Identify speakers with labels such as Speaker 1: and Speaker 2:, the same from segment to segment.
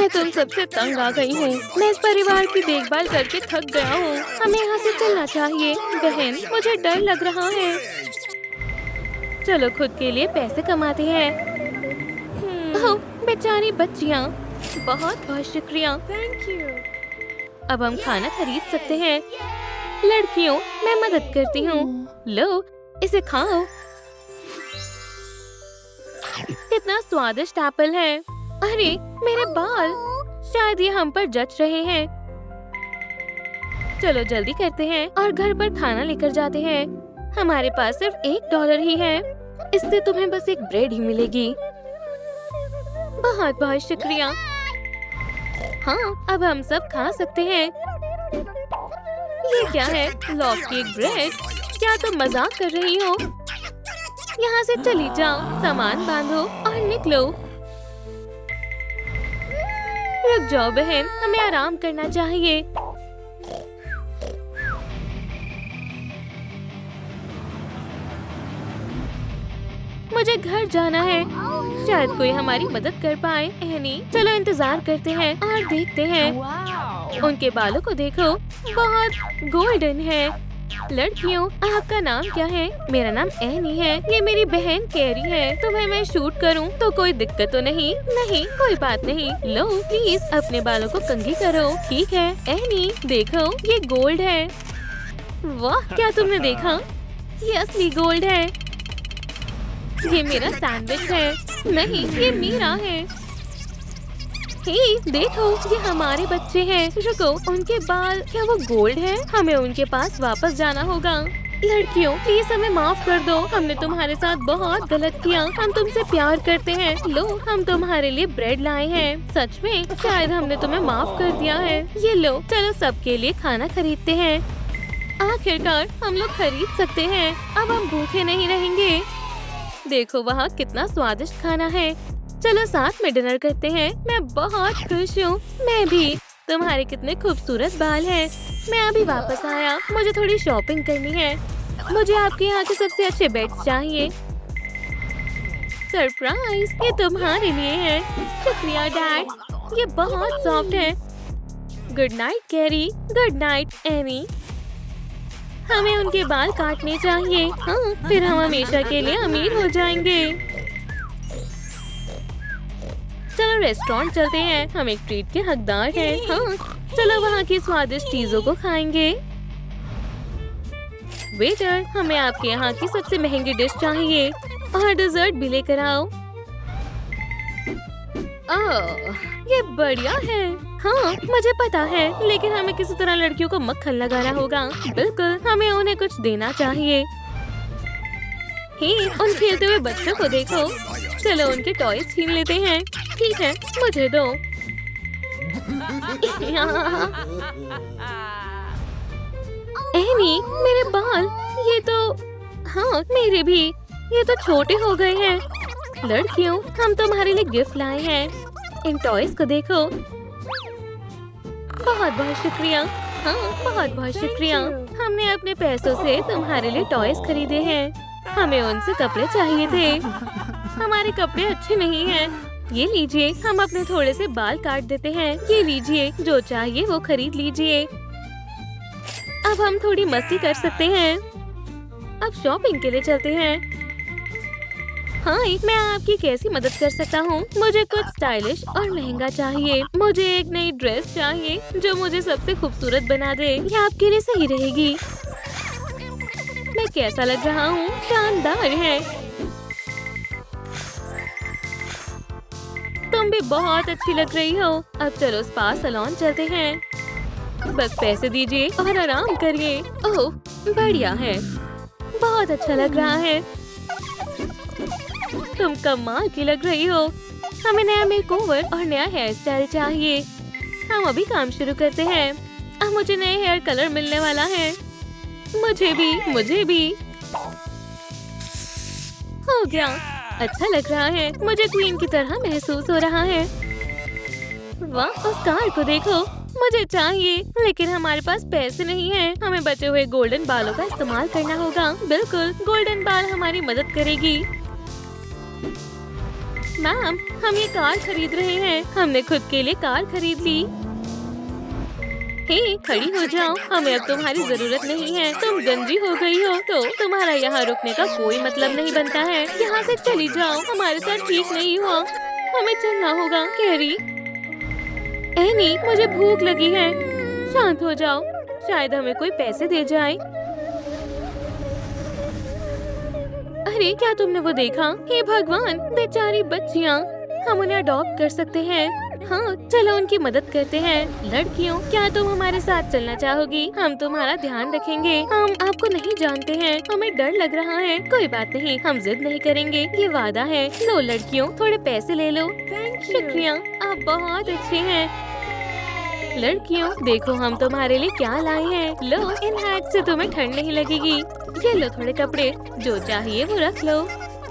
Speaker 1: मैं तुम सबसे तंग आ गई हूँ। मैं इस परिवार की देखभाल करके थक गया हूँ। हमें यहाँ से चलना चाहिए। बहन, मुझे डर लग रहा है। चलो खुद के लिए पैसे कमाते हैं। ओह, बेचारी बच्चियाँ। बहुत बहुत शुक्रिया। Thank you. अब हम खाना खरीद सकते हैं। लड़कियों, मैं मदद करती हूँ। लो, इसे खाओ। कितना स्वादिष्ट एप्पल है। अरे, मेरे बाल। शायद ये हम पर जच रहे हैं। चलो जल्दी करते हैं और घर पर खाना लेकर जाते हैं। हमारे पास सिर्फ $1 ही है। इससे तुम्हें बस एक ब्रेड ही मिलेगी। बहुत बहुत शुक्रिया। हाँ, अब हम सब खा सकते हैं। ये क्या है? Loaf cake bread? क्या तुम मजाक कर रही हो? यहाँ से चली जाओ, सामान बांधो और निकलो। रुक जाओ बहन, हमें आराम करना चाहिए। मुझे घर जाना है। शायद कोई हमारी मदद कर पाए। एनी, चलो इंतजार करते हैं और देखते हैं। उनके बालों को देखो, बहुत गोल्डन है। लड़कियों, आपका नाम क्या है? मेरा नाम एनी है। ये मेरी बहन कैरी है। तुम्हें मैं शूट करूं तो कोई दिक्कत तो नहीं? नहीं, कोई बात नहीं। लो प्लीज अपने बालों को कंघी करो। ठीक है एनी, देखो ये गोल्ड है। वाह, क्या तुमने देखा? ये असली गोल्ड है। ये मेरा सैंडविच है। नहीं, ये मेरा है। हे, देखो ये हमारे बच्चे हैं। रुको, उनके बाल क्या वो गोल्ड है? हमें उनके पास वापस जाना होगा। लड़कियों, प्लीज हमें माफ कर दो। हमने तुम्हारे साथ बहुत गलत किया। हम तुमसे प्यार करते हैं। लो, हम तुम्हारे लिए ब्रेड लाए हैं। सच में, शायद हमने तुम्हें माफ कर दिया है। ये लो, चलो सबके लिए खाना खरीदते हैं। आखिरकार हम लोग खरीद सकते हैं। अब हम भूखे नहीं रहेंगे। देखो वहाँ कितना स्वादिष्ट खाना है। चलो साथ में डिनर करते हैं। मैं बहुत खुश हूँ। मैं भी। तुम्हारे कितने खूबसूरत बाल हैं। मैं अभी वापस आया। मुझे थोड़ी शॉपिंग करनी है। मुझे आपके यहाँ के सबसे अच्छे बेड्स चाहिए। सरप्राइज, ये तुम्हारे लिए है। शुक्रिया डैड, ये बहुत सॉफ्ट है। Good night carry. Good night any. हमें उनके बाल काटने चाहिए। हाँ, फिर हम हमेशा के लिए अमीर हो जाएंगे। चलो रेस्टोरेंट चलते हैं। हम एक ट्रीट के हकदार हैं। हाँ, चलो वहाँ की स्वादिष्ट चीजों को खाएंगे। वेटर, हमें आपके यहाँ की सबसे महंगी डिश चाहिए और डिजर्ट भी लेकर आओ। ओह, ये बढ़िया है। हाँ, मुझे पता है, लेकिन हमें किसी तरह लड़कियों को मक्खन लगाना होगा। बिल्कुल, हमें उन्हें कुछ देना चाहिए। हे, उन खेलते हुए बच्चों को देखो। चलो उनके टॉयज छीन लेते हैं। ठीक है, मुझे दो। एनी, मेरे बाल। ये तो, हाँ मेरे भी। ये तो छोटे हो गए हैं। लड़कियों, हम तुम्हारे लिए गिफ्ट लाए हैं। इन टॉयज को देखो। बहुत बहुत शुक्रिया। हाँ, बहुत बहुत शुक्रिया। हमने अपने पैसों से तुम्हारे लिए टॉयज खरीदे हैं। हमें उनसे कपड़े चाहिए थे। हमारे कपड़े अच्छे नहीं हैं। ये लीजिए, हम अपने थोड़े से बाल काट देते हैं। ये लीजिए, जो चाहिए वो खरीद लीजिए। अब हम थोड़ी मस्ती कर सकते हैं। अब शॉपिंग के लिए चलते हैं। हाँ, मैं आपकी कैसी मदद कर सकता हूँ? मुझे कुछ स्टाइलिश और महंगा चाहिए। मुझे एक नई ड्रेस चाहिए जो मुझे सबसे खूबसूरत बना दे। ये आपके लिए सही रहेगी। मैं कैसा लग रहा हूँ? शानदार है। तुम भी बहुत अच्छी लग रही हो। अब चलो स्पा सैलून चलते हैं। बस पैसे दीजिए और आराम करिए। ओह, बढ़िया है। बहुत अच्छा लग रहा है। तुम कमाल की लग रही हो। हमें नया मेकओवर और नया हेयर स्टाइल चाहिए। हम अभी काम शुरू करते हैं। अब मुझे नए हेयर कलर मिलने वाला है। मुझे भी, मुझे भी। हो गया। अच्छा लग रहा है। मुझे क्वीन की तरह महसूस हो रहा है। वाह, उस कार को देखो। मुझे चाहिए, लेकिन हमारे पास पैसे नहीं हैं। हमें बचे हुए गोल्डन बालों का इस्तेमाल करना होगा। बिल्कुल, गोल्डन बाल हमारी मदद करेगी। मैम, हम ये कार खरीद रहे हैं। हमने खुद के लिए कार खरीद ली। हे, खड़ी हो जाओ, हमें अब तुम्हारी जरूरत नहीं है। तुम गंजी हो गई हो तो तुम्हारा यहाँ रुकने का कोई मतलब नहीं बनता है। यहाँ से चली जाओ, हमारे साथ ठीक नहीं हुआ। हमें चलना होगा। कैरी, एनी, मुझे भूख लगी है। शांत हो जाओ, शायद हमें कोई पैसे दे जाए। अरे, क्या तुमने वो देखा? हे भगवान, बेचारी बच्चियाँ, हम उन्हें अडॉप्ट कर सकते हैं। हाँ, चलो उनकी मदद करते हैं। लड़कियों, क्या तुम हमारे साथ चलना चाहोगी? हम तुम्हारा ध्यान रखेंगे। हम आपको नहीं जानते हैं, हमें डर लग रहा है। कोई बात नहीं, हम जिद नहीं करेंगे, ये वादा है। लो लड़कियों, थोड़े पैसे ले लो। शुक्रिया, आप बहुत अच्छे हैं। लड़कियों, देखो हम तुम्हारे लिए क्या लाए हैं। लो, इन हैट से तुम्हें ठंड नहीं लगेगी। ये लो थोड़े कपड़े, जो चाहिए वो रख लो।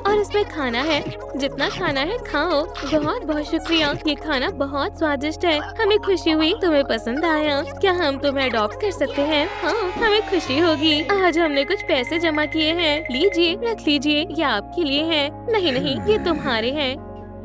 Speaker 1: और इसमें खाना है, जितना खाना है खाओ। बहुत बहुत शुक्रिया, ये खाना बहुत स्वादिष्ट है। हमें खुशी हुई तुम्हें पसंद आया। क्या हम तुम्हें अडॉप्ट कर सकते हैं? हाँ, हमें खुशी होगी। आज हमने कुछ पैसे जमा किए हैं। लीजिए, रख लीजिए, ये आपके लिए है। नहीं नहीं, ये तुम्हारे हैं।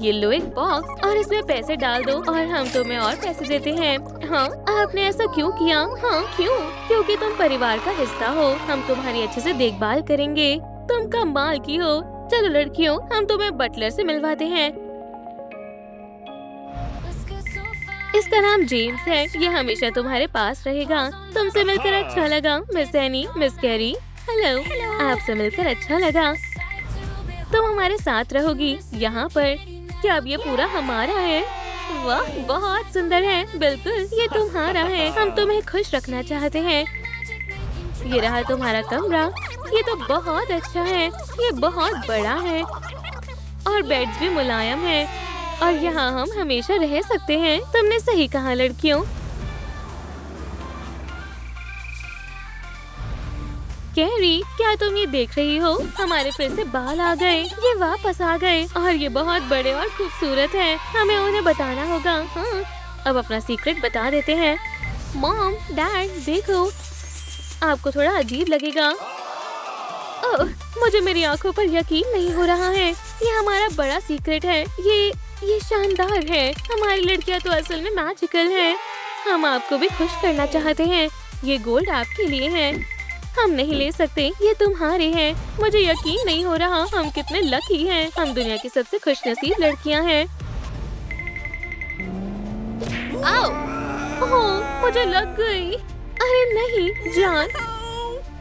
Speaker 1: ये लो एक बॉक्स और इसमें पैसे डाल दो और हम तुम्हें और पैसे देते हैं। हाँ, आपने ऐसा क्यों किया? हाँ, क्यों? क्योंकि तुम परिवार का हिस्सा हो। हम तुम्हारी अच्छे से देखभाल करेंगे। तुम कमाल की हो। चलो लड़कियों, हम तुम्हें बटलर से मिलवाते हैं। इसका नाम जेम्स है। ये हमेशा तुम्हारे पास रहेगा। तुमसे मिलकर अच्छा लगा miss any, miss carry. Hello, आपसे मिलकर अच्छा लगा। तुम हमारे साथ रहोगी यहाँ पर। क्या अब ये पूरा हमारा है? वाह, बहुत सुंदर है। बिल्कुल, ये तुम्हारा है। हम तुम्हें खुश रखना चाहते हैं। ये रहा तुम्हारा कमरा। ये तो बहुत अच्छा है। ये बहुत बड़ा है और बेड्स भी मुलायम है और यहाँ हम हमेशा रह सकते हैं। तुमने सही कहा लड़कियों। कैरी, क्या तुम ये देख रही हो? हमारे फिर से बाल आ गए। ये वापस आ गए और ये बहुत बड़े और खूबसूरत हैं। हमें उन्हें बताना होगा। हाँ, अब अपना सीक्रेट बता देते हैं। मॉम, डैड, देखो, आपको थोड़ा अजीब लगेगा। ओह, मुझे मेरी आंखों पर यकीन नहीं हो रहा है। ये हमारा बड़ा सीक्रेट है। ये शानदार है। हमारी लड़कियां तो असल में मैजिकल हैं। हम आपको भी खुश करना चाहते हैं। ये गोल्ड आपके लिए है। हम नहीं ले सकते, ये तुम्हारे हैं। मुझे यकीन नहीं हो रहा, हम कितने लकी हैं। हम दुनिया की सबसे खुशनसीब लड़कियां हैं। आओ, ओह, मुझे लग गई। अरे नहीं जान,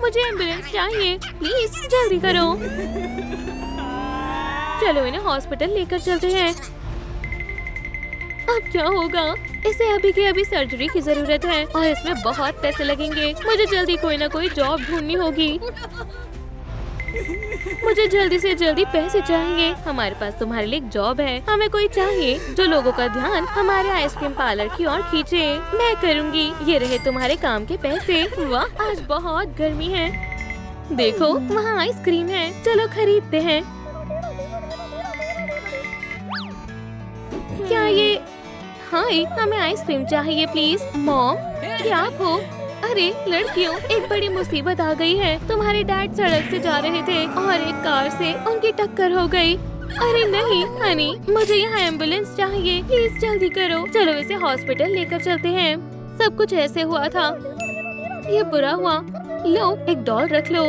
Speaker 1: मुझे एम्बुलेंस चाहिए। प्लीज जल्दी करो। चलो इन्हें हॉस्पिटल लेकर चलते हैं। अब क्या होगा? इसे अभी के अभी सर्जरी की जरूरत है और इसमें बहुत पैसे लगेंगे। मुझे जल्दी कोई ना कोई जॉब ढूंढनी होगी। मुझे जल्दी से जल्दी पैसे चाहिए। हमारे पास तुम्हारे लिए एक जॉब है। हमें कोई चाहिए जो लोगों का ध्यान हमारे आइसक्रीम पार्लर की ओर खींचे। मैं करूँगी। ये रहे तुम्हारे काम के पैसे। वाह, आज बहुत गर्मी है। देखो, वहाँ आइसक्रीम है। चलो खरीदते हैं। क्या ये? हाय, हमें आइसक्रीम चाहिए प्लीज। मॉम, क्या आप हो? अरे लड़कियों, एक बड़ी मुसीबत आ गई है। तुम्हारे डैड सड़क से जा रहे थे और एक कार से उनकी टक्कर हो गई। अरे नहीं हनी, मुझे यहाँ एम्बुलेंस चाहिए। प्लीज जल्दी करो। चलो इसे हॉस्पिटल लेकर चलते हैं। सब कुछ ऐसे हुआ था। ये बुरा हुआ। लो, एक डॉल रख लो।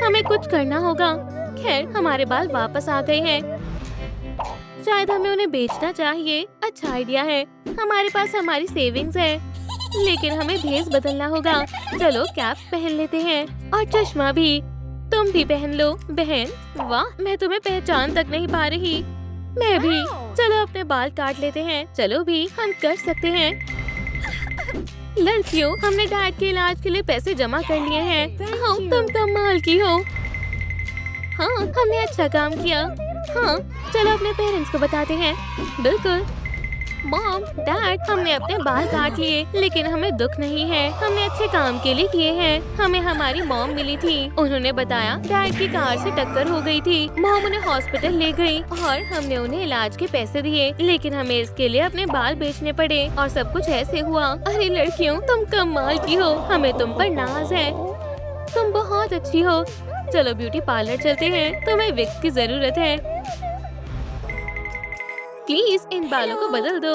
Speaker 1: हमें कुछ करना होगा। खैर, हमारे बाल वापस आ गए हैं। शायद हमें उन्हें बेचना चाहिए। अच्छा आइडिया है। हमारे पास हमारी सेविंग्स है, लेकिन हमें भेस बदलना होगा। चलो कैप पहन लेते हैं और चश्मा भी। तुम भी पहन लो बहन। वाह, मैं तुम्हें पहचान तक नहीं पा रही। मैं भी। चलो अपने बाल काट लेते हैं। चलो भी, हम कर सकते हैं। लड़कियों, हमने डैड के इलाज के लिए पैसे जमा कर लिए हैं। हाँ, तुम कमाल की हो। हाँ, हमने अच्छा काम किया। हाँ, चलो अपने पेरेंट्स को बताते हैं। बिल्कुल। मॉम, डैड, हमने अपने बाल काट लिए, लेकिन हमें दुख नहीं है। हमने अच्छे काम के लिए किए हैं। हमें हमारी मॉम मिली थी। उन्होंने बताया डैड की कार से टक्कर हो गई थी। मॉम उन्हें हॉस्पिटल ले गई और हमने उन्हें इलाज के पैसे दिए, लेकिन हमें इसके लिए अपने बाल बेचने पड़े और सब कुछ ऐसे हुआ। अरे लड़कियों, तुम कमाल की हो। हमें तुम पर नाज है। तुम बहुत अच्छी हो। चलो ब्यूटी पार्लर चलते हैं। तुम्हें विक्स की जरूरत है। प्लीज इन बालों को बदल दो।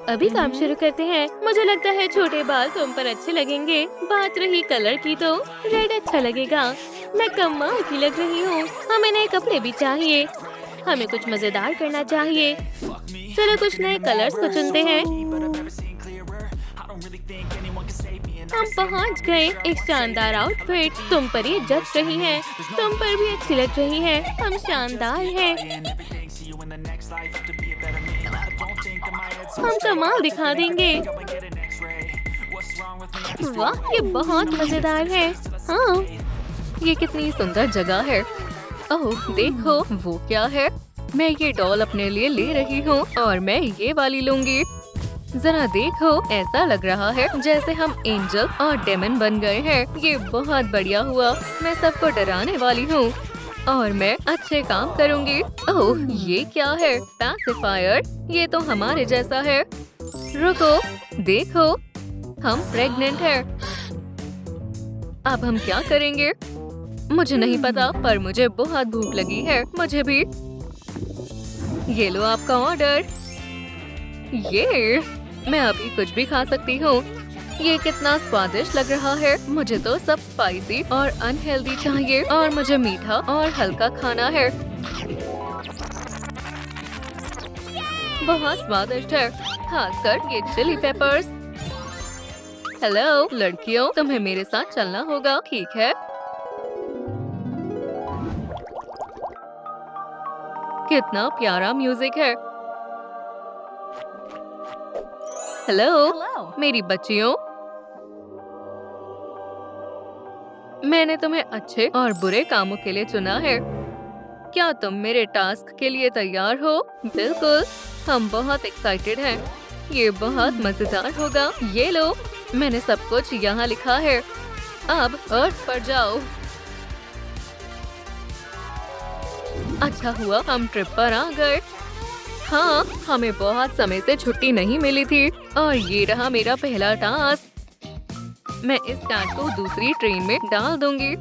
Speaker 1: अभी काम शुरू करते हैं। मुझे लगता है छोटे बाल तुम पर अच्छे लगेंगे। बात रही कलर की तो रेड अच्छा लगेगा। मैं कमाल की लग रही हूँ। हमें नए कपड़े भी चाहिए। हमें कुछ मजेदार करना चाहिए। चलो कुछ नए कलर्स को चुनते हैं। हम पहुँच गए। एक शानदार आउटफिट। तुम पर ये जच रही है। तुम पर भी अच्छी लग रही है। हम शानदार हैं। हम कमाल दिखा देंगे। वाह ये बहुत मजेदार है। हाँ ये कितनी सुंदर जगह है। ओह देखो वो क्या है। मैं ये डॉल अपने लिए ले रही हूँ और मैं ये वाली लूंगी। जरा देखो ऐसा लग रहा है जैसे हम एंजल और डेमन बन गए हैं। ये बहुत बढ़िया हुआ। मैं सबको डराने वाली हूँ और मैं अच्छे काम करूँगी। ओह ये क्या है। पैसिफायर। ये तो हमारे जैसा है। रुको देखो हम प्रेग्नेंट हैं। अब हम क्या करेंगे मुझे नहीं पता पर मुझे बहुत भूख लगी है। मुझे भी। ये लो आपका ऑर्डर। ये मैं अभी कुछ भी खा सकती हूँ। ये कितना स्वादिष्ट लग रहा है। मुझे तो सब स्पाइसी और अनहेल्दी चाहिए और मुझे मीठा और हल्का खाना है। बहुत स्वादिष्ट है खासकर ये चिली पेपर्स। हेलो लड़कियों तुम्हें मेरे साथ चलना होगा ठीक है। कितना प्यारा म्यूजिक है। हेलो मेरी बच्चियों। मैंने तुम्हें अच्छे और बुरे कामों के लिए चुना है। क्या तुम मेरे टास्क के लिए तैयार हो? बिल्कुल हम बहुत एक्साइटेड हैं। ये बहुत मजेदार होगा। ये लो मैंने सब कुछ यहाँ लिखा है। अब अर्थ पर जाओ। अच्छा हुआ हम ट्रिप पर आ गए। हाँ हमें बहुत समय से छुट्टी नहीं मिली थी और ये रहा मेरा पहला टास्क। मैं इस कैट को दूसरी ट्रेन में डाल दूंगी।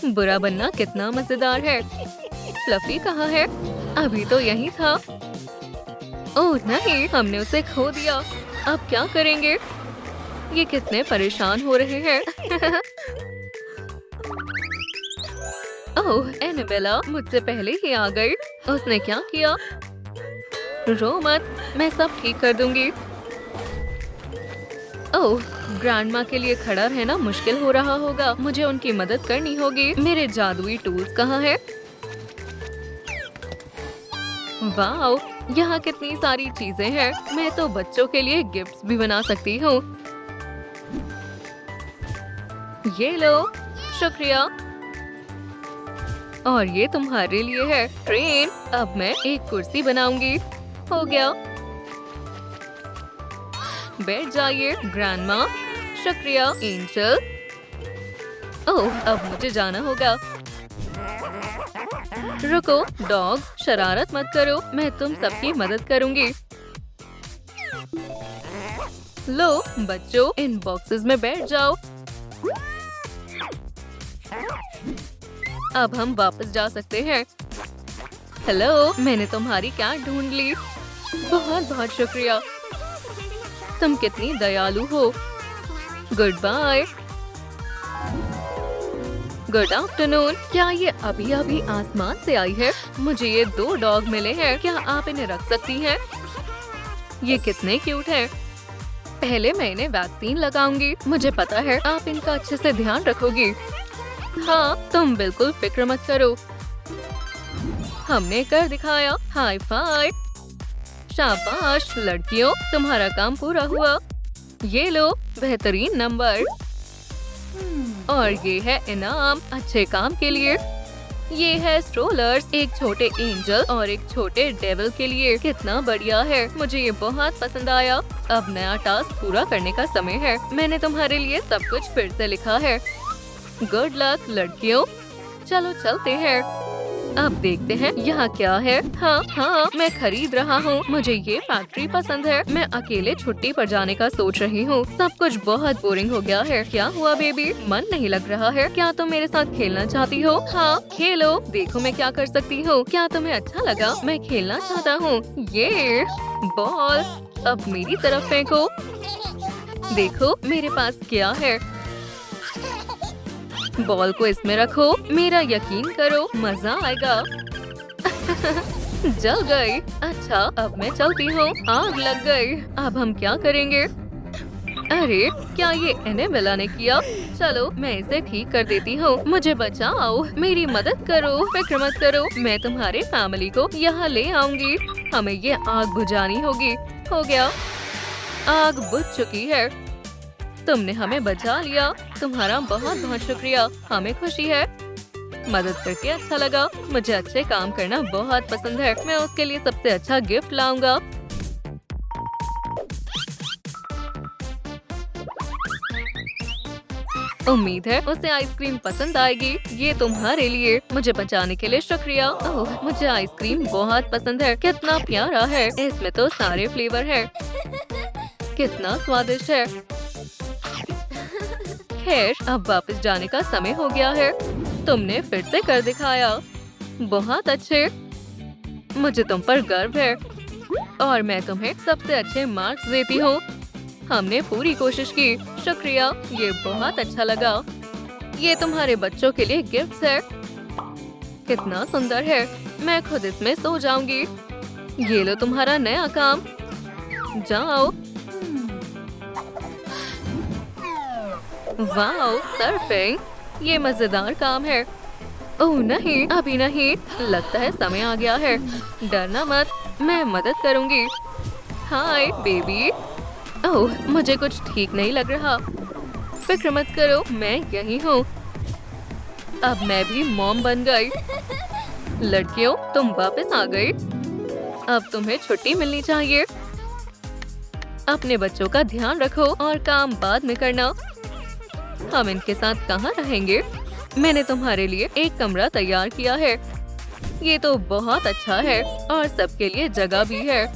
Speaker 1: बुरा बनना कितना मजेदार है। फ्लफी कहाँ है? अभी तो यही था। ओह नहीं हमने उसे खो दिया। अब क्या करेंगे? ये कितने परेशान हो रहे हैं। ओह एनाबेला मुझसे पहले ही आ गई। उसने क्या किया? रो मत मैं सब ठीक कर दूंगी। ओह ग्रैंडमा के लिए खड़ा रहना मुश्किल हो रहा होगा। मुझे उनकी मदद करनी होगी। मेरे जादुई टूल्स कहाँ है? वाओ यहाँ कितनी सारी चीजें हैं। मैं तो बच्चों के लिए गिफ्ट्स भी बना सकती हूँ। ये लो शुक्रिया। और ये तुम्हारे लिए है ट्रेन। अब मैं एक कुर्सी बनाऊंगी। हो गया। बैठ जाइए ग्रैंडमा। शुक्रिया एंजल। ओह अब मुझे जाना होगा। रुको डॉग शरारत मत करो। मैं तुम सबकी मदद करूंगी। लो बच्चों इन बॉक्सेस में बैठ जाओ। अब हम वापस जा सकते हैं। हेलो मैंने तुम्हारी कैट ढूंढ ली। बहुत बहुत शुक्रिया। तुम कितनी दयालु हो। Good bye. Good afternoon. क्या ये अभी अभी आसमान से आई है? मुझे ये 2 डॉग मिले हैं। क्या आप इन्हें रख सकती हैं? ये कितने क्यूट हैं। पहले मैं इन्हें वैक्सीन लगाऊंगी। मुझे पता है आप इनका अच्छे से ध्यान रखोगी। हाँ तुम बिल्कुल फिक्र मत करो। हमने कर दिखाया। High five. शाबाश लड़कियों तुम्हारा काम पूरा हुआ। ये लो बेहतरीन नंबर। और ये है इनाम अच्छे काम के लिए। ये है स्ट्रोलर्स एक छोटे एंजल और एक छोटे डेविल के लिए। कितना बढ़िया है। मुझे ये बहुत पसंद आया। अब नया टास्क पूरा करने का समय है। मैंने तुम्हारे लिए सब कुछ फिर से लिखा है। गुड लक लड़कियों। चलो चलते हैं। अब देखते हैं यहाँ क्या है। हाँ हाँ, मैं खरीद रहा हूँ। मुझे ये फैक्ट्री पसंद है। मैं अकेले छुट्टी पर जाने का सोच रही हूँ। सब कुछ बहुत बोरिंग हो गया है। क्या हुआ बेबी, मन नहीं लग रहा है? क्या तुम मेरे साथ खेलना चाहती हो? हाँ खेलो, देखो मैं क्या कर सकती हूँ। क्या तुम्हें अच्छा लगा? मैं खेलना चाहता हूँ। ये बॉल अब मेरी तरफ फेंको। देखो मेरे पास क्या है। बॉल को इसमें रखो। मेरा यकीन करो, मजा आएगा। जल गई। अच्छा अब मैं चलती हूँ। आग लग गई। अब हम क्या करेंगे? अरे क्या ये एनेबेला ने किया? चलो मैं इसे ठीक कर देती हूँ। मुझे बचाओ, मेरी मदद करो। फिक्र मत करो, मैं तुम्हारे फैमिली को यहाँ ले आऊंगी। हमें ये आग बुझानी होगी। हो गया, आग बुझ चुकी है। तुमने हमें बचा लिया। तुम्हारा बहुत बहुत शुक्रिया। हमें खुशी है, मदद करके अच्छा लगा। मुझे अच्छे काम करना बहुत पसंद है। मैं उसके लिए सबसे अच्छा गिफ्ट लाऊंगा। उम्मीद है उसे आइसक्रीम पसंद आएगी। ये तुम्हारे लिए। मुझे बचाने के लिए शुक्रिया। ओह, मुझे आइसक्रीम बहुत पसंद है। कितना प्यारा है। इसमें तो सारे फ्लेवर है। कितना स्वादिष्ट है। खैर अब वापस जाने का समय हो गया है। तुमने फिर से कर दिखाया। बहुत अच्छे। मुझे तुम पर गर्व है और मैं तुम्हें सबसे अच्छे मार्क्स देती हूँ। हमने पूरी कोशिश की। शुक्रिया, ये बहुत अच्छा लगा। ये तुम्हारे बच्चों के लिए गिफ्ट है। कितना सुंदर है। मैं खुद इसमें सो जाऊंगी। ये लो तुम्हारा नया काम। जाओ। वाओ, सर्फिंग, ये मजेदार काम है। ओह नहीं, अभी नहीं। लगता है समय आ गया है। डरना मत, मैं मदद करूंगी। Hi baby. ओह, मुझे कुछ ठीक नहीं लग रहा। फिक्र मत करो, मैं यही हूँ। अब मैं भी मॉम बन गई। लड़कियों, तुम वापस आ गई। अब तुम्हें छुट्टी मिलनी चाहिए। अपने बच्चों का ध्यान रखो और काम बाद में करना। हम इनके साथ कहाँ रहेंगे? मैंने तुम्हारे लिए एक कमरा तैयार किया है। ये तो बहुत अच्छा है और सबके लिए जगह भी है।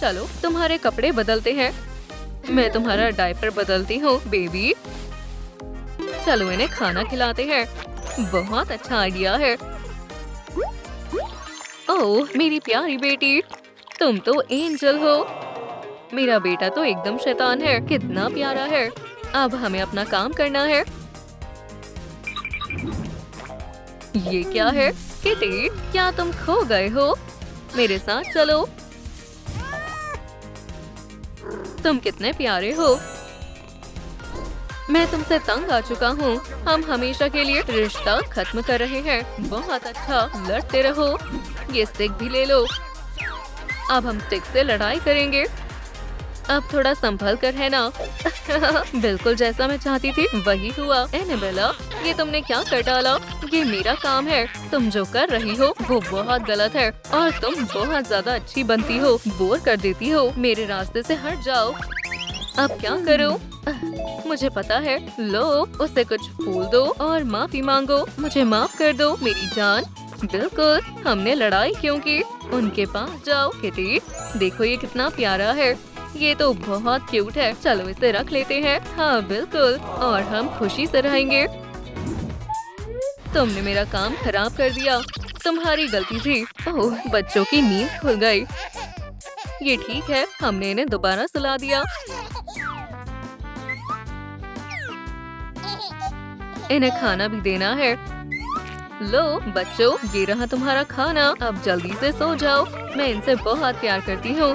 Speaker 1: चलो तुम्हारे कपड़े बदलते हैं। मैं तुम्हारा डायपर बदलती हूँ बेबी। चलो इन्हें खाना खिलाते हैं। बहुत अच्छा आइडिया है। ओह मेरी प्यारी बेटी, तुम तो एंजल हो। मेरा बेटा तो एकदम शैतान है। कितना प्यारा है। अब हमें अपना काम करना है। ये क्या है? किटी, क्या तुम खो गए हो? मेरे साथ चलो। तुम कितने प्यारे हो। मैं तुमसे तंग आ चुका हूँ। हम हमेशा के लिए रिश्ता खत्म कर रहे हैं। बहुत अच्छा, लड़ते रहो। ये स्टिक भी ले लो। अब हम स्टिक से लड़ाई करेंगे। अब थोड़ा संभल कर है ना। बिल्कुल जैसा मैं चाहती थी वही हुआ। एनेबेला, ये तुमने क्या कर डाला? ये मेरा काम है। तुम जो कर रही हो वो बहुत गलत है और तुम बहुत ज्यादा अच्छी बनती हो। बोर कर देती हो। मेरे रास्ते से हट जाओ। अब क्या करूं? मुझे पता है। लो, उसे कुछ फूल दो और माफी मांगो। मुझे माफ कर दो मेरी जान। बिल्कुल, हमने लड़ाई क्यों की? उनके पास जाओ। किटी, देखो ये कितना प्यारा है। ये तो बहुत क्यूट है। चलो इसे रख लेते हैं। हाँ बिल्कुल, और हम खुशी से रहेंगे। तुमने मेरा काम खराब कर दिया। तुम्हारी गलती थी। ओह, बच्चों की नींद खुल गई। ये ठीक है, हमने इन्हें दोबारा सुला दिया। इन्हें खाना भी देना है। लो बच्चों, ये रहा तुम्हारा खाना। अब जल्दी से सो जाओ। मैं इनसे बहुत प्यार करती हूँ।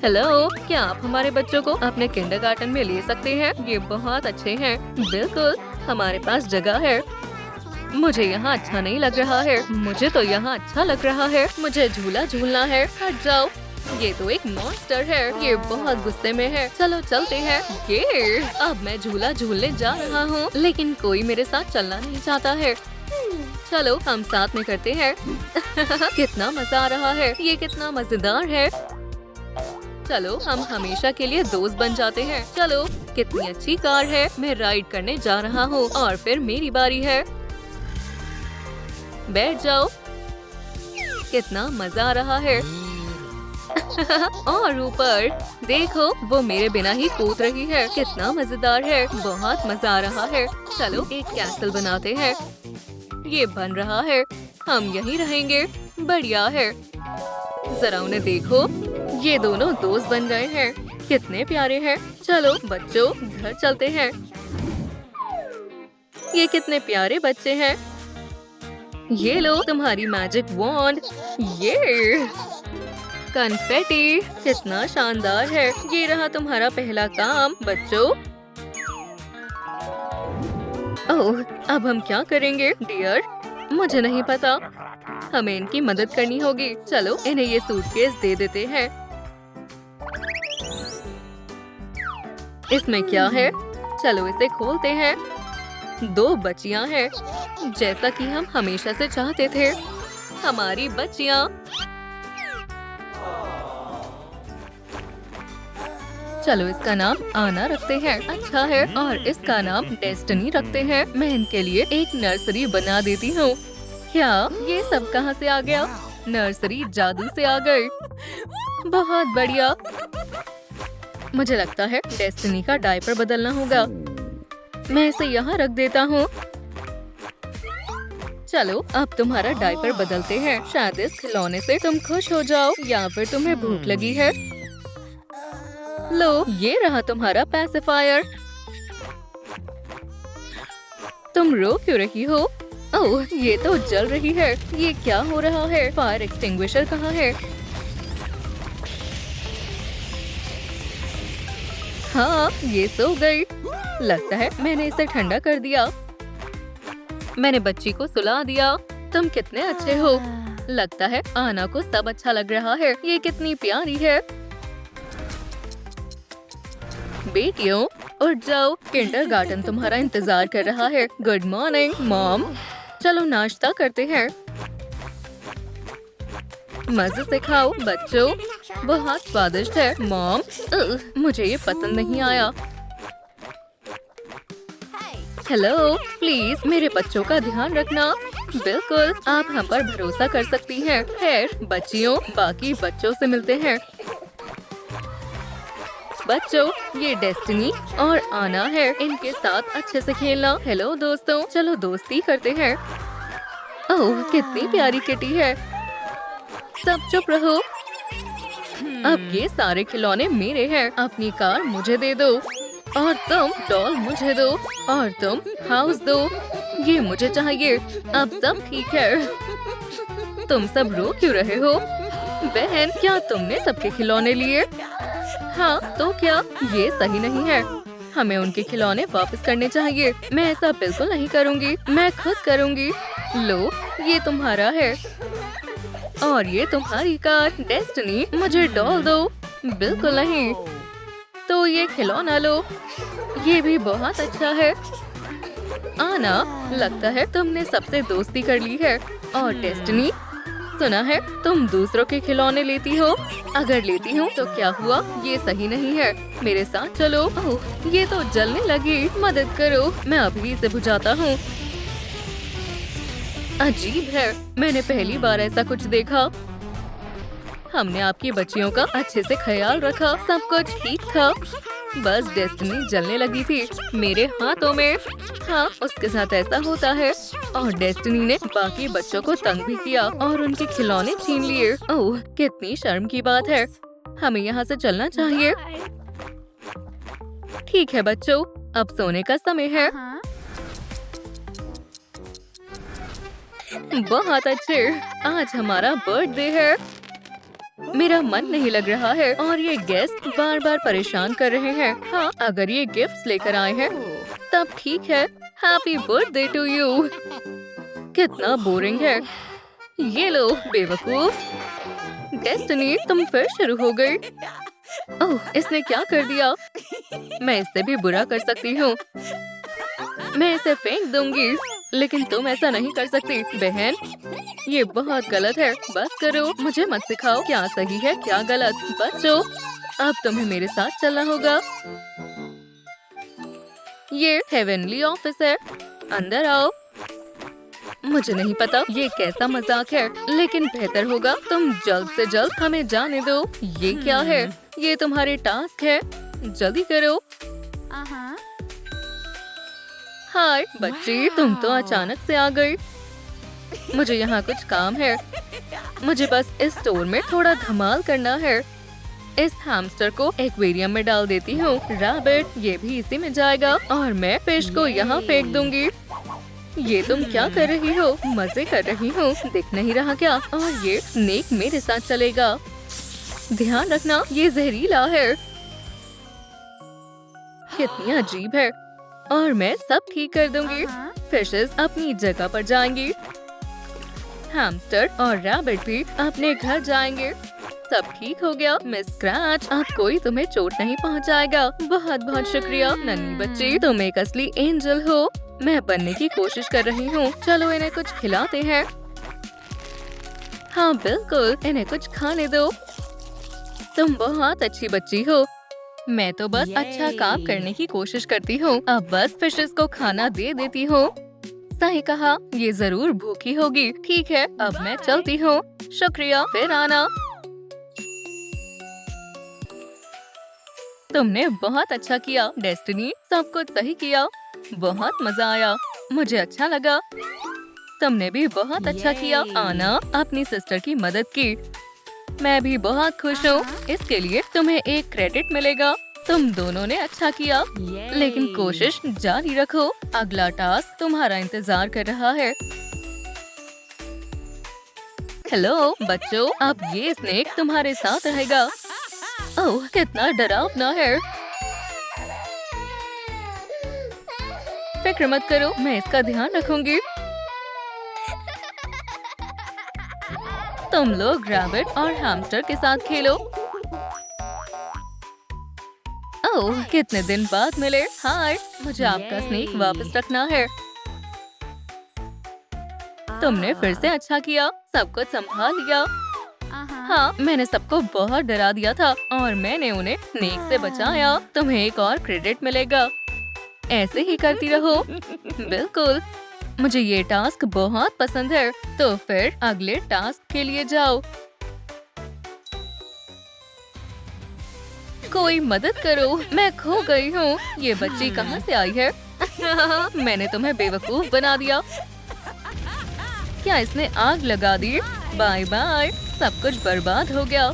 Speaker 1: हेलो, क्या आप हमारे बच्चों को अपने किंडरगार्टन में ले सकते हैं? ये बहुत अच्छे हैं। बिल्कुल, हमारे पास जगह है। मुझे यहाँ अच्छा नहीं लग रहा है। मुझे तो यहाँ अच्छा लग रहा है। मुझे झूला झूलना है। हट जाओ। ये तो एक मॉन्स्टर है। ये बहुत गुस्से में है। चलो चलते हैं। ये अब मैं झूला झूलने जा रहा हूँ, लेकिन कोई मेरे साथ चलना नहीं चाहता है। चलो हम साथ में करते हैं। कितना मजा आ रहा है। ये कितना मजेदार है। चलो हम हमेशा के लिए दोस्त बन जाते हैं। चलो। कितनी अच्छी कार है। मैं राइड करने जा रहा हूँ और फिर मेरी बारी है। बैठ जाओ। कितना मजा आ रहा है। और ऊपर देखो, वो मेरे बिना ही कूद रही है। कितना मजेदार है। बहुत मजा आ रहा है। चलो एक कैसल बनाते हैं। ये बन रहा है। हम यहीं रहेंगे। बढ़िया है। जरा उन्हें देखो, ये दोनों दोस्त बन गए हैं। कितने प्यारे हैं। चलो बच्चों, घर चलते हैं। ये कितने प्यारे बच्चे हैं। ये लो तुम्हारी मैजिक वॉन्ड। ये कन्फेटी कितना शानदार है। ये रहा तुम्हारा पहला काम बच्चों। ओह, अब हम क्या करेंगे डियर? मुझे नहीं पता। हमें इनकी मदद करनी होगी। चलो इन्हें ये सूटकेस दे देते हैं। इसमें क्या है? चलो इसे खोलते हैं। 2 बच्चियां हैं, जैसा कि हम हमेशा से चाहते थे। हमारी बच्चियां। चलो इसका नाम आना रखते हैं। अच्छा है। और इसका नाम डेस्टिनी रखते हैं। मैं इनके लिए एक नर्सरी बना देती हूँ। क्या ये सब कहाँ से आ गया? नर्सरी जादू से आ गई। बहुत बढ़िया। मुझे लगता है डेस्टिनी का डायपर बदलना होगा। मैं इसे यहाँ रख देता हूँ। चलो अब तुम्हारा डायपर बदलते हैं। शायद इस खिलौने से तुम खुश हो जाओ या फिर तुम्हें भूख लगी है। लो, ये रहा तुम्हारा पैसिफायर। तुम रो क्यों रही हो? ओह, ये तो जल रही है। ये क्या हो रहा है? फायर एक्सटिंग्विशर कहाँ है? हाँ, ये सो गई। लगता है मैंने इसे ठंडा कर दिया। मैंने बच्ची को सुला दिया। तुम कितने अच्छे हो। लगता है आना को सब अच्छा लग रहा है। ये कितनी प्यारी है। बेटियों, उठ जाओ। किंडरगार्टन तुम्हारा इंतजार कर रहा है। Good morning mom. चलो नाश्ता करते हैं। मजे से खाओ बच्चों। बहुत स्वादिष्ट है मॉम। मुझे ये पसंद नहीं आया। हेलो, प्लीज मेरे बच्चों का ध्यान रखना। बिल्कुल, आप हम पर भरोसा कर सकती हैं। खैर बच्चियों, बाकी बच्चों से मिलते हैं। बच्चों, ये डेस्टिनी और आना है। इनके साथ अच्छे से खेलना। हेलो दोस्तों, चलो दोस्ती करते हैं। ओह, कितनी प्यारी किटी है। सब चुप रहो। अब ये सारे खिलौने मेरे हैं। अपनी कार मुझे दे दो। और तुम डॉल मुझे दो। और तुम हाउस दो। ये मुझे चाहिए। अब सब ठीक है। तुम सब रो क्यों रहे हो? बहन, क्या तुमने सबके खिलौने लिए? हाँ, तो क्या ये सही नहीं है? हमें उनके खिलौने वापस करने चाहिए। मैं ऐसा बिल्कुल नहीं करूँगी। मैं खुद करूँगी। लो, ये तुम्हारा है। और ये तुम्हारी कार। डेस्टिनी, मुझे डॉल दो। बिल्कुल नहीं। तो ये खिलौना लो। ये भी बहुत अच्छा है। आना, लगता है तुमने सबसे दोस्ती कर ली है। और डेस्टिनी, सुना है तुम दूसरों के खिलौने लेती हो। अगर लेती हूँ तो क्या हुआ? ये सही नहीं है। मेरे साथ चलो। ओह, ये तो जलने लगी। मदद करो, मैं अभी इसे बुझाता हूँ। अजीब है, मैंने पहली बार ऐसा कुछ देखा। हमने आपकी बच्चियों का अच्छे से ख्याल रखा। सब कुछ ठीक था। बस डेस्टिनी जलने लगी थी मेरे हाथों में। हाँ, उसके साथ ऐसा होता है। और डेस्टिनी ने बाकी बच्चों को तंग भी किया और उनके खिलौने छीन लिए। ओह, कितनी शर्म की बात है। हमें यहाँ से चलना चाहिए। ठीक है बच्चों, अब सोने का समय है। बहुत अच्छे। आज हमारा बर्थडे है। मेरा मन नहीं लग रहा है और ये गेस्ट बार बार परेशान कर रहे हैं। हाँ, अगर ये गिफ्ट्स लेकर आए हैं तब ठीक है। Happy birthday to you. कितना बोरिंग है। ये लो बेवकूफ। डेस्टिनी, तुम फिर शुरू हो गई। ओह, इसने क्या कर दिया? मैं इससे भी बुरा कर सकती हूँ। मैं इसे फेंक दूंगी, लेकिन तुम ऐसा नहीं कर सकती बहन। ये बहुत गलत है। बस करो, मुझे मत सिखाओ क्या सही है क्या गलत। बच्चों, अब तुम्हें मेरे साथ चलना होगा। ये हेवनली ऑफिस है, अंदर आओ। मुझे नहीं पता ये कैसा मजाक है, लेकिन बेहतर होगा तुम जल्द से जल्द हमें जाने दो। ये क्या है? ये तुम्हारे टास्क है, जल्दी करो। हाय बच्ची, तुम तो अचानक से आ गई। मुझे यहाँ कुछ काम है। मुझे बस इस स्टोर में थोड़ा धमाल करना है। इस हैमस्टर को एक्वेरियम में डाल देती हूँ। रैबिट ये भी इसी में जाएगा और मैं फिश को यहाँ फेंक दूंगी। ये तुम क्या कर रही हो? मजे कर रही हूँ, दिख नहीं रहा क्या? और ये स्नेक मेरे साथ चलेगा। ध्यान रखना ये जहरीला है। कितनी अजीब है। और मैं सब ठीक कर दूंगी। फिशेस अपनी जगह पर जाएंगी। हैमस्टर और रैबिट भी अपने घर जाएंगे। सब ठीक हो गया मिस स्क्रैच, अब कोई तुम्हें चोट नहीं पहुंचाएगा। बहुत बहुत शुक्रिया नन्ही बच्ची, तुम एक असली एंजल हो। मैं बनने की कोशिश कर रही हूँ। चलो इन्हें कुछ खिलाते हैं। हाँ बिल्कुल, इन्हें कुछ खाने दो। तुम बहुत अच्छी बच्ची हो। मैं तो बस अच्छा काम करने की कोशिश करती हूँ। अब बस फिशेस को खाना दे देती हूँ। सही कहा, ये जरूर भूखी होगी। ठीक है, अब मैं चलती हूँ। शुक्रिया, फिर आना। तुमने बहुत अच्छा किया डेस्टिनी, सब कुछ सही किया। बहुत मजा आया, मुझे अच्छा लगा। तुमने भी बहुत अच्छा किया आना, अपनी सिस्टर की मदद की। मैं भी बहुत खुश हूँ। इसके लिए तुम्हें एक क्रेडिट मिलेगा। तुम दोनों ने अच्छा किया, लेकिन कोशिश जारी रखो। अगला टास्क तुम्हारा इंतजार कर रहा है। हेलो बच्चों, अब ये स्नेक तुम्हारे साथ रहेगा। ओह कितना डरावना है। फिक्र मत करो, मैं इसका ध्यान रखूंगी। तुम लोग रैबिट और हैमस्टर के साथ खेलो। ओह कितने दिन बाद मिले। हाय, मुझे आपका स्नेक वापस रखना है। तुमने फिर से अच्छा किया, सब कुछ संभाल लिया। हाँ, मैंने सबको बहुत डरा दिया था और मैंने उन्हें स्नेक से बचाया। तुम्हें एक और क्रेडिट मिलेगा। ऐसे ही करती रहो। बिल्कुल, मुझे ये टास्क बहुत पसंद है। तो फिर अगले टास्क के लिए जाओ। कोई मदद करो, मैं खो गई हूँ। ये बच्ची कहाँ से आई है? मैंने तुम्हें बेवकूफ बना दिया। क्या इसने आग लगा दी? बाय बाय, सब कुछ बर्बाद हो गया।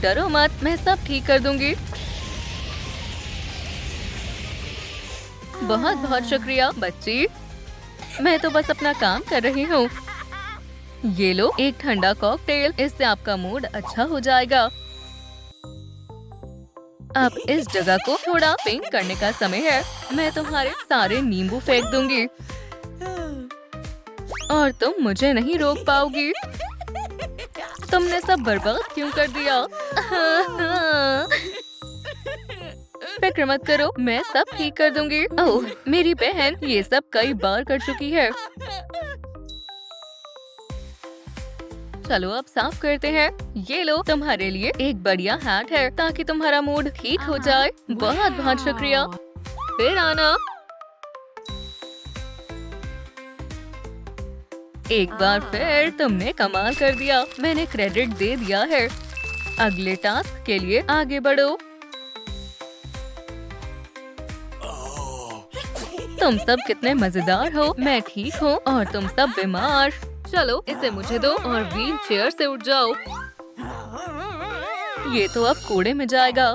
Speaker 1: डरो मत, मैं सब ठीक कर दूंगी। बहुत बहुत शुक्रिया बच्ची, मैं तो बस अपना काम कर रही हूँ। ये लो एक ठंडा कॉकटेल, इससे आपका मूड अच्छा हो जाएगा। अब इस जगह को थोड़ा पिंक करने का समय है। मैं तुम्हारे सारे नींबू फेंक दूंगी और तुम मुझे नहीं रोक पाओगी। तुमने सब बर्बाद क्यों कर दिया? फिक्र मत करो, मैं सब ठीक कर दूंगी। ओह मेरी बहन ये सब कई बार कर चुकी है। चलो अब साफ करते हैं। ये लो तुम्हारे लिए एक बढ़िया हैट है ताकि तुम्हारा मूड ठीक हो जाए। बहुत बहुत शुक्रिया, फिर आना। एक बार फिर तुमने कमाल कर दिया। मैंने क्रेडिट दे दिया है। अगले टास्क के लिए आगे बढ़ो। तुम सब कितने मजेदार हो। मैं ठीक हूँ और तुम सब बीमार। चलो इसे मुझे दो और व्हील चेयर से उठ जाओ। ये तो अब कूड़े में जाएगा।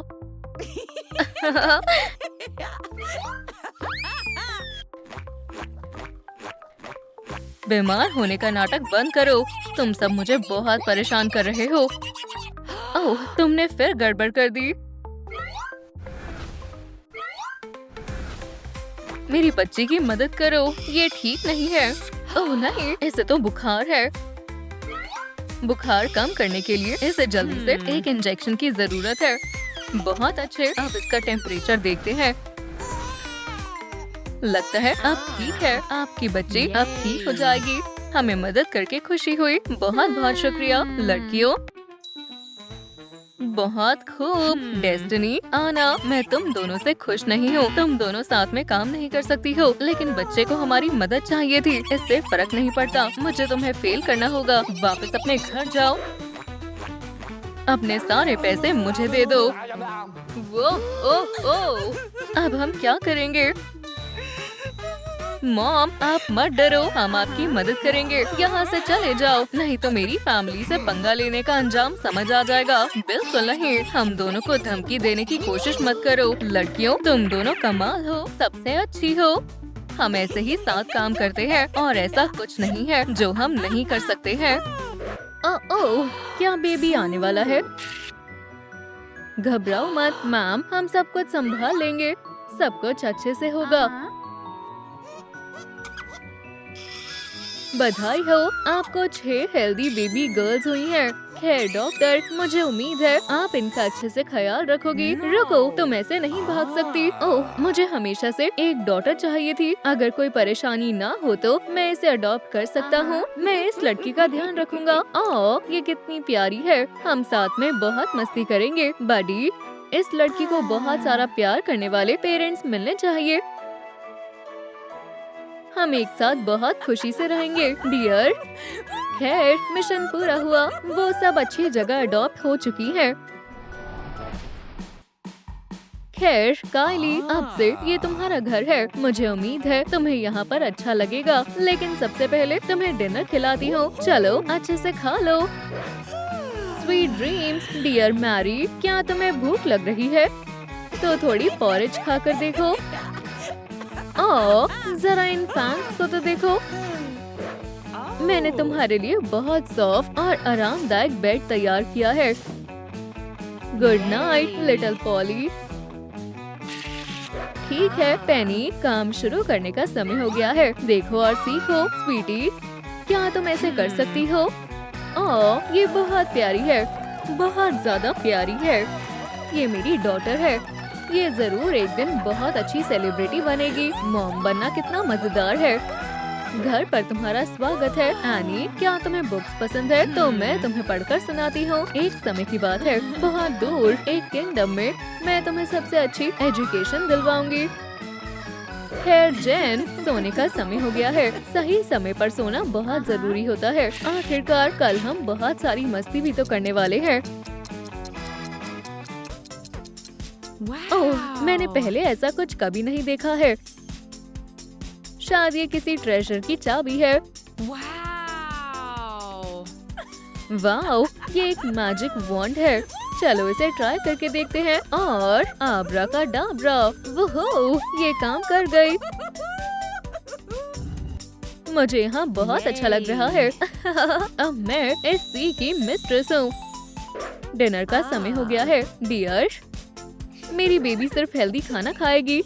Speaker 1: बीमार होने का नाटक बंद करो। तुम सब मुझे बहुत परेशान कर रहे हो। ओह तुमने फिर गड़बड़ कर दी। मेरी बच्ची की मदद करो, ये ठीक नहीं है। ओह नहीं, इसे तो बुखार है। बुखार कम करने के लिए इसे जल्दी से एक इंजेक्शन की जरूरत है। बहुत अच्छे, अब इसका टेम्परेचर देखते हैं। लगता है अब ठीक है। आपकी बच्ची अब ठीक हो जाएगी। हमें मदद करके खुशी हुई। बहुत बहुत शुक्रिया लड़कियों। बहुत खूब डेस्टिनी। आना, मैं तुम दोनों से खुश नहीं हूँ। तुम दोनों साथ में काम नहीं कर सकती हो, लेकिन बच्चे को हमारी मदद चाहिए थी। इससे फर्क नहीं पड़ता। मुझे तुम्हें फेल करना होगा। वापस अपने घर जाओ। अपने सारे पैसे मुझे दे दो। वो ओ। अब हम क्या करेंगे? मॉम, आप मत डरो, हम आपकी मदद करेंगे। यहाँ से चले जाओ, नहीं तो मेरी फैमिली से पंगा लेने का अंजाम समझ आ जाएगा। बिल्कुल नहीं, हम दोनों को धमकी देने की कोशिश मत करो। लड़कियों, तुम दोनों कमाल हो, सबसे अच्छी हो। हम ऐसे ही साथ काम करते हैं और ऐसा कुछ नहीं है जो हम नहीं कर सकते हैं। ओह, क्या बेबी आने वाला है? घबराओ मत मैम, हम सब कुछ संभाल लेंगे। सब कुछ अच्छे से होगा। बधाई हो, आपको 6 हेल्दी बेबी गर्ल्स हुई हैं। खैर डॉक्टर, मुझे उम्मीद है आप इनका अच्छे से ख्याल रखोगी। रुको, तुम ऐसे नहीं भाग सकती। ओह, मुझे हमेशा से एक डॉटर चाहिए थी। अगर कोई परेशानी ना हो तो मैं इसे अडॉप्ट कर सकता हूँ। मैं इस लड़की का ध्यान रखूंगा। ओह, ये कितनी प्यारी है। हम साथ में बहुत मस्ती करेंगे। बडी, इस लड़की को बहुत सारा प्यार करने वाले पेरेंट्स मिलने चाहिए। हम एक साथ बहुत खुशी से रहेंगे डियर। खैर, मिशन पूरा हुआ। वो सब अच्छी जगह अडॉप्ट हो चुकी हैं। खैर कायली, अब से ये तुम्हारा घर है। मुझे उम्मीद है तुम्हें यहाँ पर अच्छा लगेगा, लेकिन सबसे पहले तुम्हें डिनर खिलाती हूँ। चलो अच्छे से खा लो। Sweet dreams dear Mary. क्या तुम्हें भूख लग रही है? तो थोड़ी पॉरेज खाकर देखो। जरा इन फैंस को तो देखो। मैंने तुम्हारे लिए बहुत सॉफ्ट और आरामदायक बेड तैयार किया है। Good night little poly. ठीक है पेनी, काम शुरू करने का समय हो गया है। देखो और सीखो स्वीटी। क्या तुम ऐसे कर सकती हो? ये बहुत प्यारी है, बहुत ज्यादा प्यारी है। ये मेरी डॉटर है। ये जरूर एक दिन बहुत अच्छी सेलिब्रिटी बनेगी। मॉम बनना कितना मजेदार है। घर पर तुम्हारा स्वागत है एनी। क्या तुम्हें बुक्स पसंद है? तो मैं तुम्हें पढ़कर सुनाती हूँ। एक समय की बात है, बहुत दूर एक किंगडम में मैं तुम्हें सबसे अच्छी एजुकेशन दिलवाऊंगी। खैर जेन, सोने का समय हो गया है। सही समय पर सोना बहुत जरूरी होता है। आखिरकार कल हम बहुत सारी मस्ती भी तो करने वाले हैं। ओह, मैंने पहले ऐसा कुछ कभी नहीं देखा है। शायद ये किसी ट्रेजर की चाबी है। वाओ, ये एक मैजिक वॉन्ड है। चलो इसे ट्राई करके देखते हैं। और आब्रा का डाबरा, वो ये काम कर गई। मुझे यहाँ बहुत अच्छा लग रहा है। अब मैं इस सी की मिस्ट्रेस हूँ। डिनर का समय हो गया है डियर। मेरी बेबी सिर्फ हेल्दी खाना खाएगी।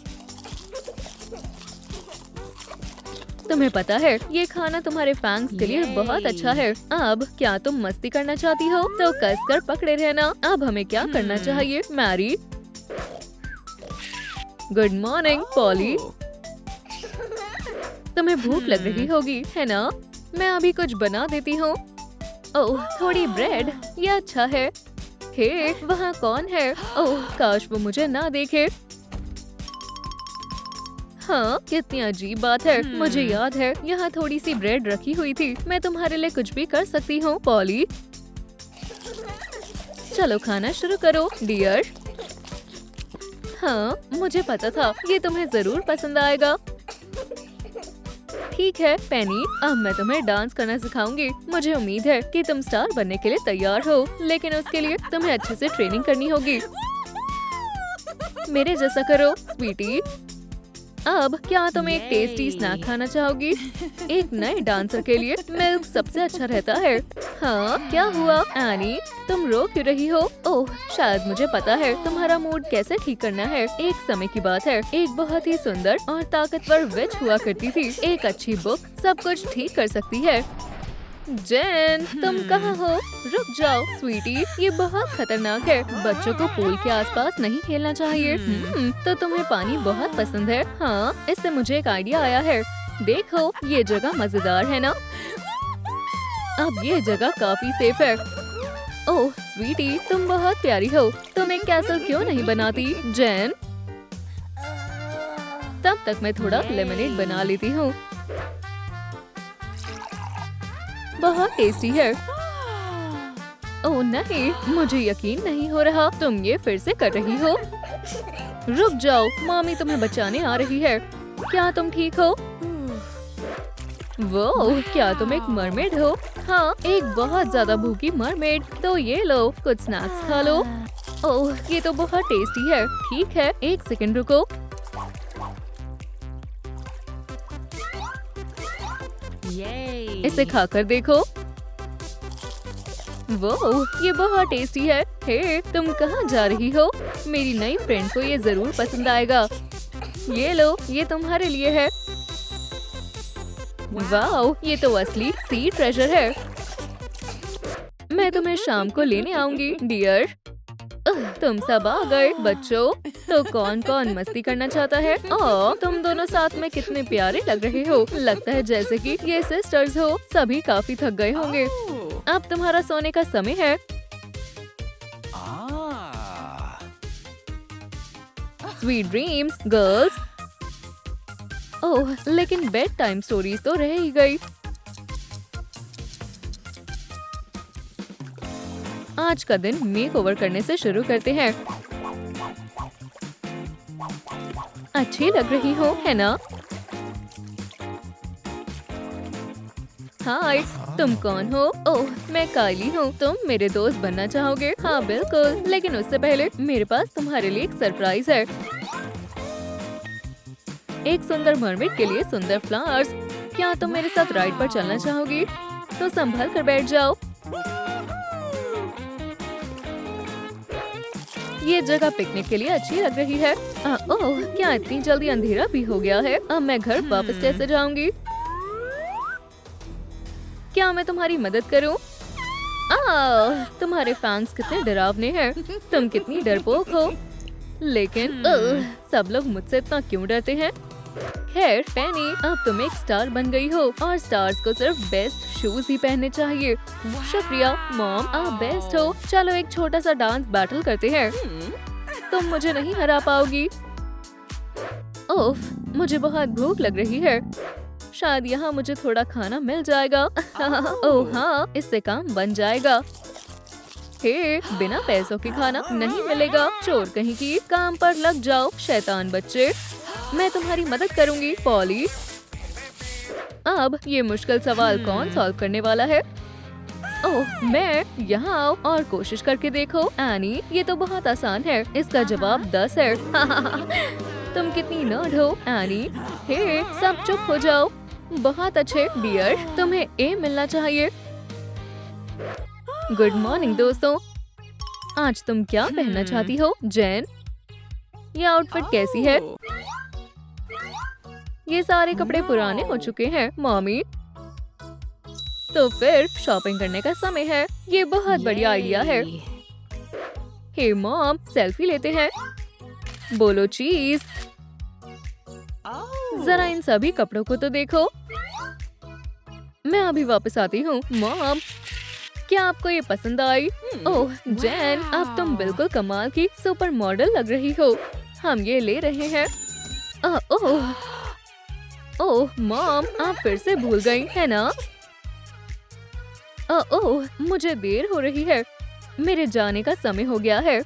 Speaker 1: तुम्हें पता है ये खाना तुम्हारे फैंग्स के लिए बहुत अच्छा है। अब क्या तुम मस्ती करना चाहती हो? तो कसकर पकड़े रहना। अब हमें क्या करना चाहिए मैरी? Good morning poly. तुम्हें भूख लग रही होगी है ना? मैं अभी कुछ बना देती हूँ। ओह, थोड़ी ब्रेड, ये अच्छा है। हे, वहाँ कौन है? ओह, काश वो मुझे ना देखे। हाँ, कितनी अजीब बात है। मुझे याद है यहाँ थोड़ी सी ब्रेड रखी हुई थी। मैं तुम्हारे लिए कुछ भी कर सकती हूँ पॉली। चलो खाना शुरू करो डियर। हाँ, मुझे पता था ये तुम्हें जरूर पसंद आएगा। ठीक है पेनी, अब मैं तुम्हें डांस करना सिखाऊंगी। मुझे उम्मीद है कि तुम स्टार बनने के लिए तैयार हो, लेकिन उसके लिए तुम्हें अच्छे से ट्रेनिंग करनी होगी। मेरे जैसा करो स्वीटी। अब क्या तुम एक टेस्टी स्नैक खाना चाहोगी? एक नए डांसर के लिए मिल्क सबसे अच्छा रहता है। हाँ, क्या हुआ एनी, तुम रो क्यों रही हो? ओह, शायद मुझे पता है तुम्हारा मूड कैसे ठीक करना है। एक समय की बात है, एक बहुत ही सुंदर और ताकतवर विच हुआ करती थी। एक अच्छी बुक सब कुछ ठीक कर सकती है। जेन, तुम कहाँ हो? रुक जाओ स्वीटी, ये बहुत खतरनाक है। बच्चों को पूल के आसपास नहीं खेलना चाहिए। तो तुम्हें पानी बहुत पसंद है। हाँ, इससे मुझे एक आइडिया आया है। देखो, ये जगह मजेदार है ना? अब ये जगह काफी सेफ है। ओह स्वीटी, तुम बहुत प्यारी हो। तुम एक कैसल क्यों नहीं बनाती जैन? तब तक मैं थोड़ा लेमनेड बना लेती हूँ। बहुत टेस्टी है। ओह नहीं, मुझे यकीन नहीं हो रहा तुम ये फिर से कर रही हो। रुक जाओ, मामी तुम्हें बचाने आ रही है। क्या तुम ठीक हो? वो क्या तुम एक मरमेड हो? हाँ, एक बहुत ज्यादा भूखी मरमेड। तो ये लो, कुछ स्नैक्स खा लो। ओह ये तो बहुत टेस्टी है। ठीक है, एक सेकंड रुको। इसे खाकर देखो। वो ये बहुत टेस्टी है। हे, तुम कहाँ जा रही हो? मेरी नई फ्रेंड को ये जरूर पसंद आएगा। ये लो, ये तुम्हारे लिए है। वाओ, ये तो असली सी ट्रेजर है। मैं तुम्हें शाम को लेने आऊंगी डियर। तुम सब आ गए बच्चों। तो कौन कौन मस्ती करना चाहता है? तुम दोनों साथ में कितने प्यारे लग रहे हो। लगता है जैसे कि ये सिस्टर्स हो। सभी काफी थक गए होंगे। अब तुम्हारा सोने का समय है। Sweet dreams girls. ओह लेकिन बेड टाइम स्टोरीज तो रह ही गई। आज का दिन मेकओवर करने से शुरू करते हैं। अच्छी लग रही हो, है ना? हाय, तुम कौन हो? ओह मैं कायली हूँ। तुम मेरे दोस्त बनना चाहोगे? हाँ बिल्कुल, लेकिन उससे पहले मेरे पास तुम्हारे लिए एक सरप्राइज है। एक सुंदर मरमेड के लिए सुंदर फ्लावर्स। क्या तुम मेरे साथ राइड पर चलना चाहोगी? तो संभल कर बैठ जाओ। ये जगह पिकनिक के लिए अच्छी लग रही है। ओह क्या इतनी जल्दी अंधेरा भी हो गया है? अब मैं घर वापस कैसे जाऊंगी? क्या मैं तुम्हारी मदद करूं? तुम्हारे फैंस कितने डरावने हैं। तुम कितनी डरपोक हो। लेकिन सब लोग मुझसे इतना क्यों डरते हैं? खैर पेनी, अब तुम एक स्टार बन गई हो और स्टार्स को सिर्फ बेस्ट शूज ही पहनने चाहिए। शुक्रिया मॉम, आप बेस्ट हो। चलो एक छोटा सा डांस बैटल करते हैं। तुम मुझे नहीं हरा पाओगी। ओफ, मुझे बहुत भूख लग रही है। शायद यहाँ मुझे थोड़ा खाना मिल जाएगा। ओह हाँ, इससे काम बन जाएगा। हे, बिना पैसों के खाना नहीं मिलेगा। चोर कहीं की, काम पर लग जाओ शैतान बच्चे। मैं तुम्हारी मदद करूंगी पॉली। अब ये मुश्किल सवाल कौन सॉल्व करने वाला है? ओह मैं। यहाँ आओ और कोशिश करके देखो। एनी, ये तो बहुत आसान है। इसका जवाब 10 है। तुम कितनी नर्ड हो एनी। हे, सब चुप हो जाओ। बहुत अच्छे डियर, तुम्हें ए मिलना चाहिए। गुड मॉर्निंग दोस्तों। आज तुम क्या पहनना चाहती हो जैन? ये आउटफिट कैसी है? ये सारे कपड़े पुराने हो चुके हैं मॉमी। तो फिर शॉपिंग करने का समय है। ये बहुत बढ़िया आइडिया है। हे मॉम, सेल्फी लेते हैं। बोलो चीज। जरा इन सभी कपड़ों को तो देखो। मैं अभी वापस आती हूँ मॉम। क्या आपको ये पसंद आई? ओह जैन, अब तुम बिल्कुल कमाल की सुपर मॉडल लग रही हो। हम ये ले रहे हैं। ओह मॉम, आप फिर से भूल गई है ना? ओह मुझे देर हो रही है। मेरे जाने का समय हो गया है।